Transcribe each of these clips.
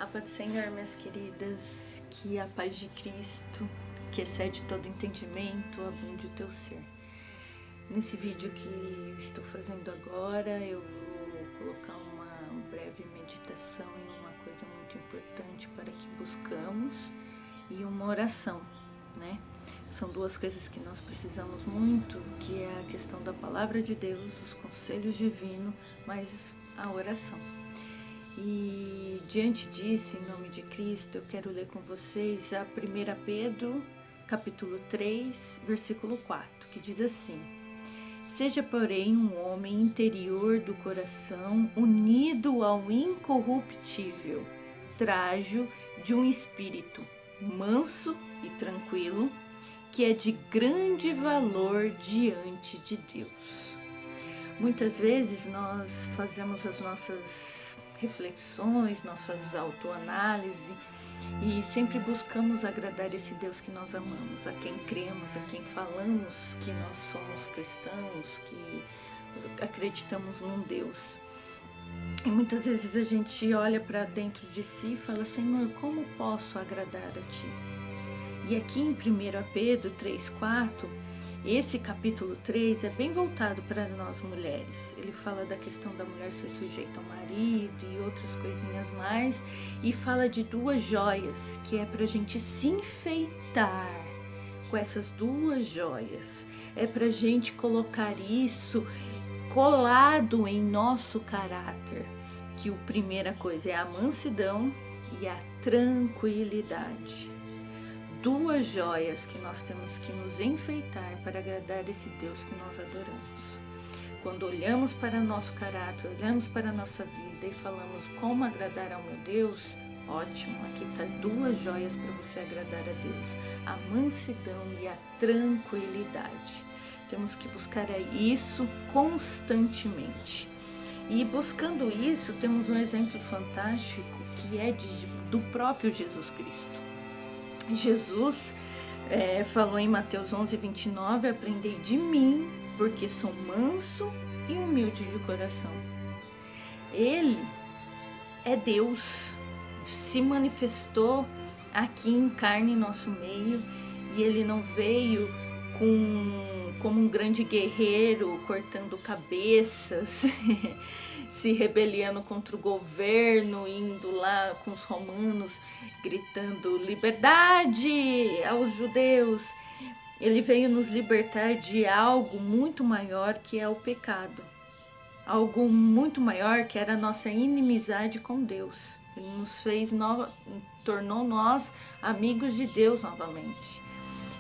A paz do Senhor, minhas queridas, que a paz de Cristo, que excede todo entendimento, abunde o teu ser. Nesse vídeo que eu estou fazendo agora, eu vou colocar uma breve meditação em uma coisa muito importante para que buscamos e uma oração, né? São duas coisas que nós precisamos muito, que é a questão da palavra de Deus, os conselhos divinos, mas a oração. E diante disso, em nome de Cristo, eu quero ler com vocês a 1 Pedro, capítulo 3, versículo 4, que diz assim: Seja, porém, um homem interior do coração, unido ao incorruptível trajo de um espírito manso e tranquilo, que é de grande valor diante de Deus. Muitas vezes nós fazemos as nossas reflexões, nossas autoanálises e sempre buscamos agradar esse Deus que nós amamos, a quem cremos, a quem falamos que nós somos cristãos, que acreditamos num Deus. E muitas vezes a gente olha para dentro de si e fala: Senhor, como posso agradar a Ti? E aqui em 1 Pedro 3,4, esse capítulo 3 é bem voltado para nós mulheres. Ele fala da questão da mulher ser sujeita ao marido e outras coisinhas mais, e fala de duas joias, que é para a gente se enfeitar com essas duas joias. É para a gente colocar isso colado em nosso caráter, que a primeira coisa é a mansidão e a tranquilidade. Duas joias que nós temos que nos enfeitar para agradar esse Deus que nós adoramos. Quando olhamos para nosso caráter, olhamos para a nossa vida e falamos como agradar ao meu Deus, ótimo, aqui está duas joias para você agradar a Deus: a mansidão e a tranquilidade. Temos que buscar isso constantemente. E buscando isso, temos um exemplo fantástico que é do próprio Jesus Cristo. Jesus falou em Mateus 11:29, aprendei de mim, porque sou manso e humilde de coração. Ele é Deus, se manifestou aqui em carne em nosso meio, e ele não veio como um grande guerreiro cortando cabeças, se rebelando contra o governo, indo lá com os romanos, gritando liberdade aos judeus. Ele veio nos libertar de algo muito maior, que é o pecado. Algo muito maior, que era a nossa inimizade com Deus. Ele nos tornou nós amigos de Deus novamente.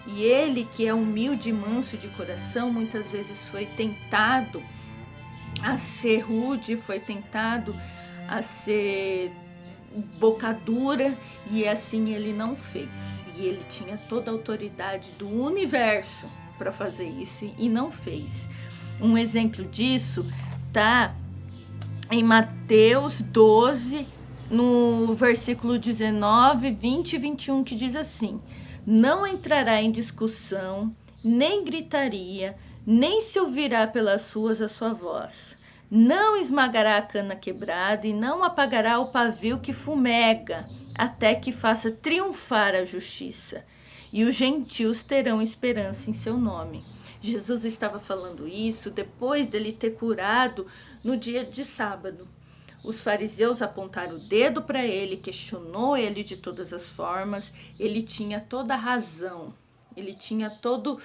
E ele, que é humilde e manso de coração, muitas vezes foi tentado a ser rude, foi tentado a ser boca dura, e assim ele não fez. E ele tinha toda a autoridade do universo para fazer isso e não fez. Um exemplo disso tá em Mateus 12, no versículo 19, 20 e 21, que diz assim: Não entrará em discussão, nem gritaria, nem se ouvirá pelas ruas a sua voz. Não esmagará a cana quebrada e não apagará o pavio que fumega, até que faça triunfar a justiça. E os gentios terão esperança em seu nome. Jesus estava falando isso depois dele ter curado no dia de sábado. Os fariseus apontaram o dedo para ele, questionou ele de todas as formas. Ele tinha toda a razão, ele tinha toda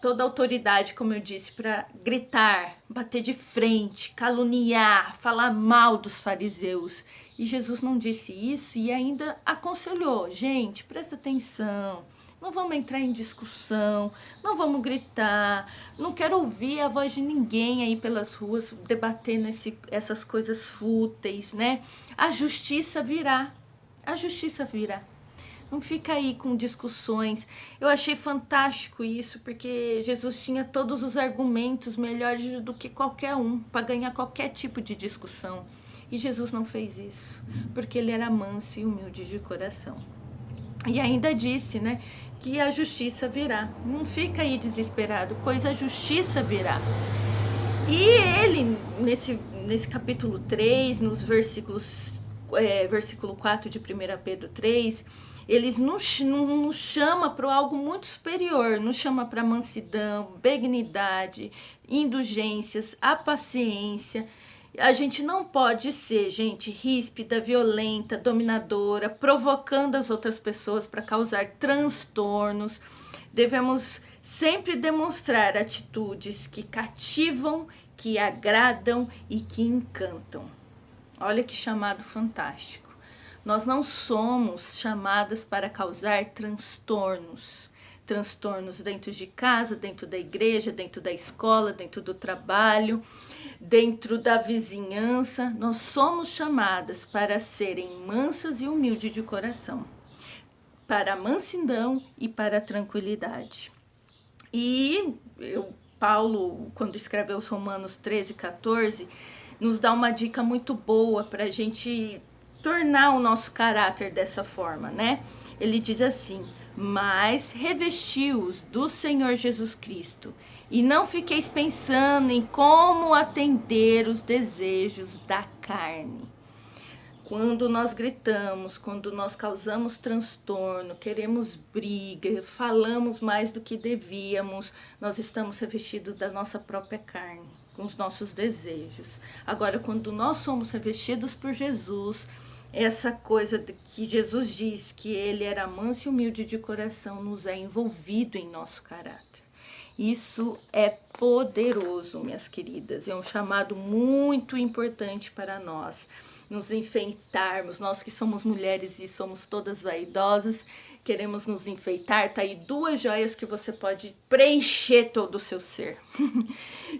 a autoridade, como eu disse, para gritar, bater de frente, caluniar, falar mal dos fariseus. E Jesus não disse isso e ainda aconselhou: gente, presta atenção, não vamos entrar em discussão, não vamos gritar, não quero ouvir a voz de ninguém aí pelas ruas debatendo essas coisas fúteis, né? A justiça virá, a justiça virá. Não fica aí com discussões. Eu achei fantástico isso, porque Jesus tinha todos os argumentos melhores do que qualquer um para ganhar qualquer tipo de discussão. E Jesus não fez isso, porque ele era manso e humilde de coração. E ainda disse, né, que a justiça virá. Não fica aí desesperado, pois a justiça virá. E ele, nesse capítulo 3, nos versículos versículo 4 de 1 Pedro 3, eles nos chama para algo muito superior, nos chama para mansidão, benignidade, indulgências, a paciência. A gente não pode ser, gente, ríspida, violenta, dominadora, provocando as outras pessoas para causar transtornos. Devemos sempre demonstrar atitudes que cativam, que agradam e que encantam. Olha que chamado fantástico. Nós não somos chamadas para causar transtornos. Transtornos dentro de casa, dentro da igreja, dentro da escola, dentro do trabalho, dentro da vizinhança. Nós somos chamadas para serem mansas e humildes de coração, para a mansidão e para a tranquilidade. E Paulo, quando escreveu os Romanos 13:14, nos dá uma dica muito boa para a gente tornar o nosso caráter dessa forma, né? Ele diz assim: mas revesti-os do Senhor Jesus Cristo, e não fiqueis pensando em como atender os desejos da carne. Quando nós gritamos, quando nós causamos transtorno, queremos briga, falamos mais do que devíamos, nós estamos revestidos da nossa própria carne, com os nossos desejos. Agora, quando nós somos revestidos por Jesus, essa coisa que Jesus diz que ele era manso e humilde de coração nos é envolvido em nosso caráter. Isso é poderoso, minhas queridas, é um chamado muito importante para nós. Nos enfeitarmos, nós que somos mulheres e somos todas vaidosas, queremos nos enfeitar, tá aí 2 joias que você pode preencher todo o seu ser.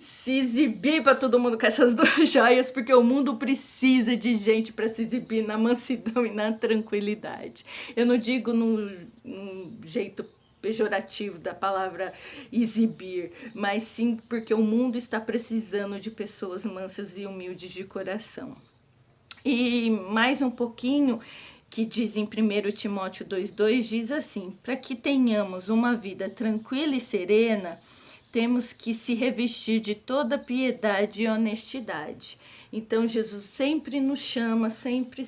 Se exibir para todo mundo com essas 2 joias, porque o mundo precisa de gente para se exibir na mansidão e na tranquilidade. Eu não digo num jeito pejorativo da palavra exibir, mas sim porque o mundo está precisando de pessoas mansas e humildes de coração. E mais um pouquinho, que diz em 1 Timóteo 2,2, diz assim: para que tenhamos uma vida tranquila e serena, temos que se revestir de toda piedade e honestidade. Então Jesus sempre nos chama, sempre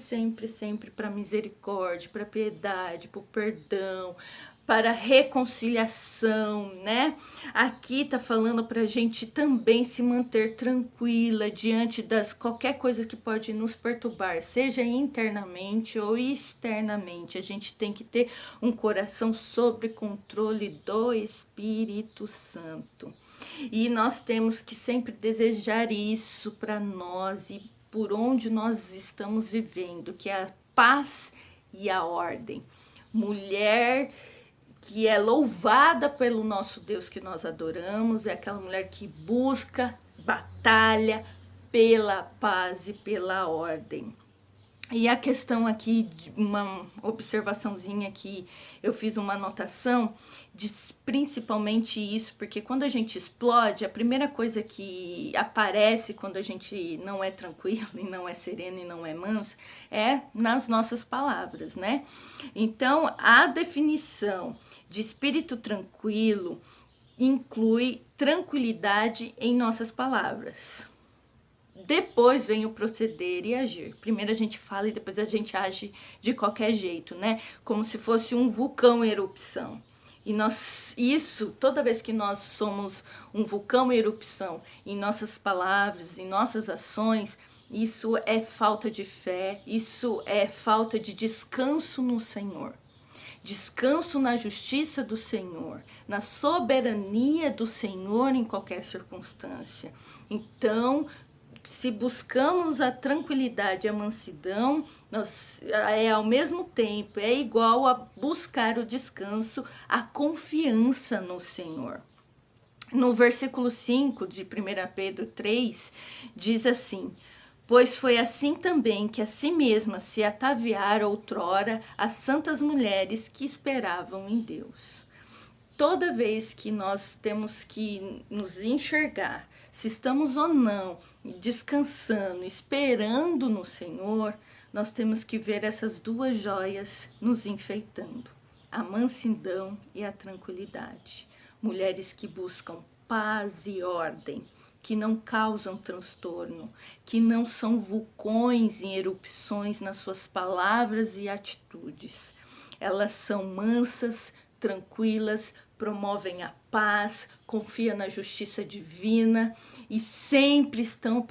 para misericórdia, para piedade, para o perdão, para reconciliação, né? Aqui tá falando pra gente também se manter tranquila diante das qualquer coisa que pode nos perturbar, seja internamente ou externamente. A gente tem que ter um coração sob controle do Espírito Santo. E nós temos que sempre desejar isso para nós e por onde nós estamos vivendo, que é a paz e a ordem. Mulher que é louvada pelo nosso Deus que nós adoramos, é aquela mulher que busca, batalha pela paz e pela ordem. E a questão aqui, uma observaçãozinha que eu fiz uma anotação, diz principalmente isso, porque quando a gente explode, a primeira coisa que aparece quando a gente não é tranquilo, e não é sereno, e não é mansa, é nas nossas palavras, né? Então, a definição de espírito tranquilo inclui tranquilidade em nossas palavras. Depois vem o proceder e agir. Primeiro a gente fala e depois a gente age de qualquer jeito, né? Como se fosse um vulcão em erupção. E toda vez que nós somos um vulcão em erupção em nossas palavras, em nossas ações, isso é falta de fé, isso é falta de descanso no Senhor. Descanso na justiça do Senhor, na soberania do Senhor em qualquer circunstância. Então, se buscamos a tranquilidade e a mansidão, ao mesmo tempo, é igual a buscar o descanso, a confiança no Senhor. No versículo 5 de 1 Pedro 3, diz assim: pois foi assim também que a si mesmas se ataviaram outrora as santas mulheres que esperavam em Deus. Toda vez que nós temos que nos enxergar, se estamos ou não descansando, esperando no Senhor, nós temos que ver essas 2 joias nos enfeitando: a mansidão e a tranquilidade. Mulheres que buscam paz e ordem, que não causam transtorno, que não são vulcões em erupções nas suas palavras e atitudes. Elas são mansas, tranquilas, promovem a paz, confiam na justiça divina e sempre estão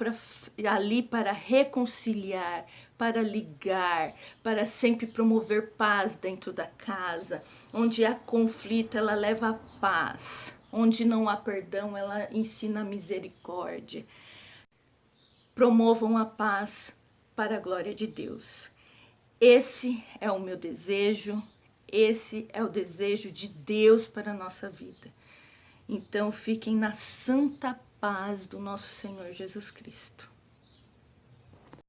ali para reconciliar, para ligar, para sempre promover paz dentro da casa. Onde há conflito, ela leva a paz. Onde não há perdão, ela ensina a misericórdia. Promovam a paz para a glória de Deus. Esse é o meu desejo, esse é o desejo de Deus para a nossa vida. Então fiquem na santa paz do nosso Senhor Jesus Cristo.